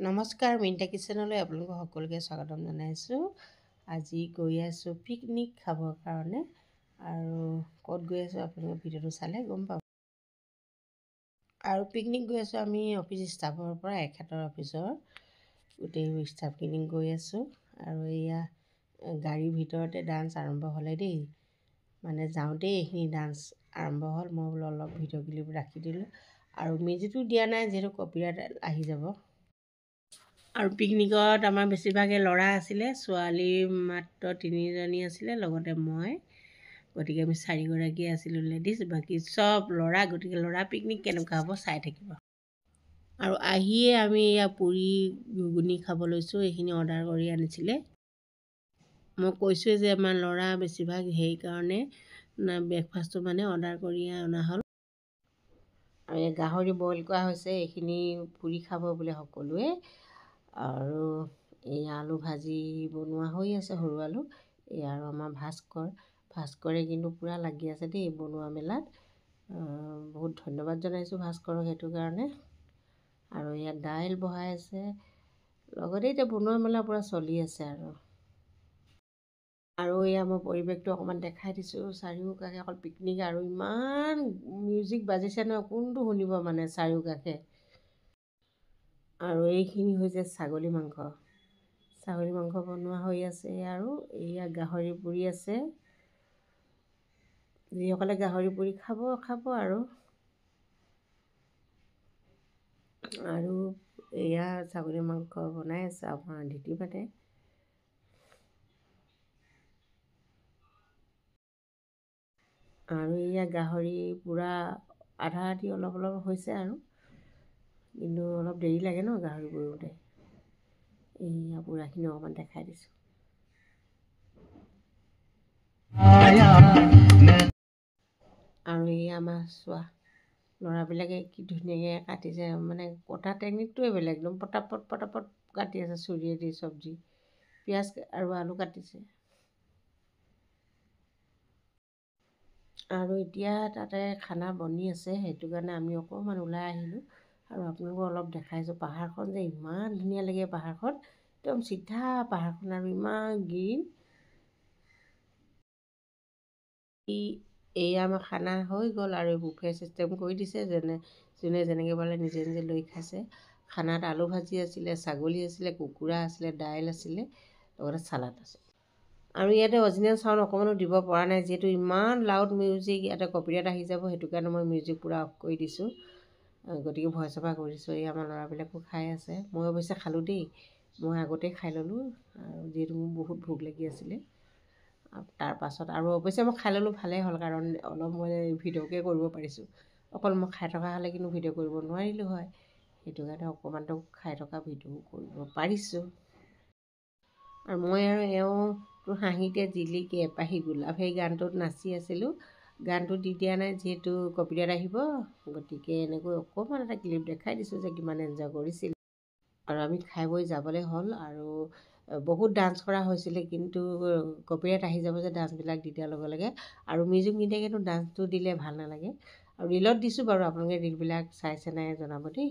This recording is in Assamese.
নমস্কাৰ, মিণ্টা কিচেনলৈ আপোনালোকক সকলোকে স্বাগতম জনাইছোঁ। আজি গৈ আছোঁ পিকনিক খাবৰ কাৰণে, আৰু ক'ত গৈ আছোঁ আপোনালোকে ভিডিঅ'টো চালে গম পাব। আৰু পিকনিক গৈ আছোঁ আমি অফিচ ষ্টাফৰ পৰা, এখেতৰ অফিচৰ গোটেই ষ্টাফখিনি গৈ আছোঁ। আৰু এয়া গাড়ীৰ ভিতৰতে ডান্স আৰম্ভ হ'লে দেই, মানে যাওঁতেই এইখিনি ডান্স আৰম্ভ হ'ল। মই বোলো অলপ ভিডিঅ' ক্লিপ ৰাখি দিলোঁ, আৰু মিউজিকটো দিয়া নাই যিহেতু কপিৰাইট আহি যাব। আৰু পিকনিকত আমাৰ বেছিভাগে ল'ৰা আছিলে, ছোৱালী মাত্ৰ 3জনী আছিলে, লগতে মই। গতিকে আমি 4গৰাকী আছিলোঁ লেডিজ, বাকী চব ল'ৰা। গতিকে ল'ৰা পিকনিক কেনেকুৱা হ'ব চাই থাকিব। আৰু আহিয়ে আমি এয়া পুৰি ঘুগুনি খাব লৈছোঁ। এইখিনি অৰ্ডাৰ কৰি আনিছিলে। মই কৈছোঁৱে যে আমাৰ ল'ৰা বেছিভাগ সেইকাৰণে ব্ৰেকফাষ্টটো মানে অৰ্ডাৰ কৰিয়ে অনা হ'ল। আৰু এই গাহৰি বইল কৰা হৈছে, এইখিনি পুৰি খাব বোলে সকলোৱে। আৰু এই আলু ভাজি বনোৱা হৈ আছে, সৰু আলু। এই আৰু আমাৰ ভাস্কৰে কিন্তু পূৰা লাগি আছে দেই বনোৱা মেলাত। বহুত ধন্যবাদ জনাইছোঁ ভাস্কৰক সেইটো কাৰণে। আৰু ইয়াত দাইল বহাই আছে, লগতে এতিয়া বনোৱা মেলা পূৰা চলি আছে। আৰু এয়া মই পৰিৱেশটো অকণমান দেখাই দিছোঁ। চাৰিওকাষে অকল পিকনিক, আৰু ইমান মিউজিক বাজিছে নহয়, কোনটো শুনিব মানে চাৰিওকাষে। আৰু এইখিনি হৈছে ছাগলী মাংস। ছাগলী মাংস বনোৱা হৈ আছে, আৰু এয়া গাহৰি পুৰি আছে। যিসকলে গাহৰি পুৰি খাব আৰু এয়া ছাগলী মাংস বনাই আছে আপোনাৰ ঢিটি পাতে। আৰু এয়া গাহৰি পূৰা আধা আধি অলপ হৈছে, আৰু কিন্তু অলপ দেৰি লাগে ন গাহৰি পুৰোতে। এয়া পূৰাখিনি অকণমান দেখাই দিছোঁ। আৰু এই আমাৰ চোৱা ল'ৰাবিলাকে কি ধুনীয়াকৈ কাটিছে, মানে কটা টেকনিকটোৱে বেলেগ, একদম পটাপট কাটি আছে চুৰিয়েদি চব্জি, পিঁয়াজ আৰু আলু কাটিছে। আৰু এতিয়া তাতে খানা বনি আছে, সেইটো কাৰণে আমি অকণমান ওলাই আহিলোঁ। আৰু আপোনালোকক অলপ দেখাইছোঁ, পাহাৰখন যে ইমান ধুনীয়া লাগে। পাহাৰখন একদম চিধা পাহাৰখন, আৰু ইমান গ্ৰীণ। এয়া আমাৰ খানা হৈ গ'ল, আৰু বুফে চিষ্টেম কৰি দিছে। যোনে যেনেকৈ পালে নিজে লৈ খাইছে। খানাত আলু ভাজি আছিলে, ছাগলী আছিলে, কুকুৰা আছিলে, দাইল আছিলে, লগতে চালাড আছে। আৰু ইয়াতে অৰিজিনেল চাউণ্ড অকণমানো দিব পৰা নাই, যিহেতু ইমান লাউড মিউজিক, ইয়াতে কপিৰাইট আহি যাব। সেইটো কাৰণে মই মিউজিক পূৰা অফ কৰি দিছোঁ, গতিকে ভইচ অভাৰ কৰি দিছোঁ। এই আমাৰ ল'ৰাবিলাকো খাই আছে, মই অৱশ্যে খালোঁ দেই। মই আগতেই খাই ল'লোঁ, আৰু যিহেতু মোৰ বহুত ভোক লাগি আছিলে। তাৰপাছত আৰু অৱশ্যে মই খাই ল'লোঁ, ভালেই হ'ল, কাৰণ অলপ মই ভিডিঅ'কে কৰিব পাৰিছোঁ। অকল মই খাই থকা হ'লে কিন্তু ভিডিঅ' কৰিব নোৱাৰিলোঁ হয়। সেইটো কাৰণে অকণমানটো খাই থকা ভিডিঅ' কৰিব পাৰিছোঁ। আৰু মই আৰু তোৰ হাঁহিতে জিলিকি এপাহি গোলাপ, সেই গানটোত নাচি আছিলোঁ। গানটো দি দিয়া নাই যিহেতু কপিৰাইট আহিব, গতিকে এনেকৈ অকণমান এটা ক্লিপ দেখাই দিছোঁ যে কিমান এনজয় কৰিছিল। আৰু আমি খাই বৈ যাবলৈ হ'ল, আৰু বহুত ডান্স কৰা হৈছিলে, কিন্তু কপিৰাইট আহি যাব যে ডান্সবিলাক দি দিয়াৰ লগে লগে। আৰু মিউজিক নিদিয়াকৈতো ডান্সটো দিলে ভাল নালাগে। আৰু ৰীলত দিছোঁ বাৰু, আপোনালোকে ৰীলবিলাক চাইছে নাই জনাব দেই।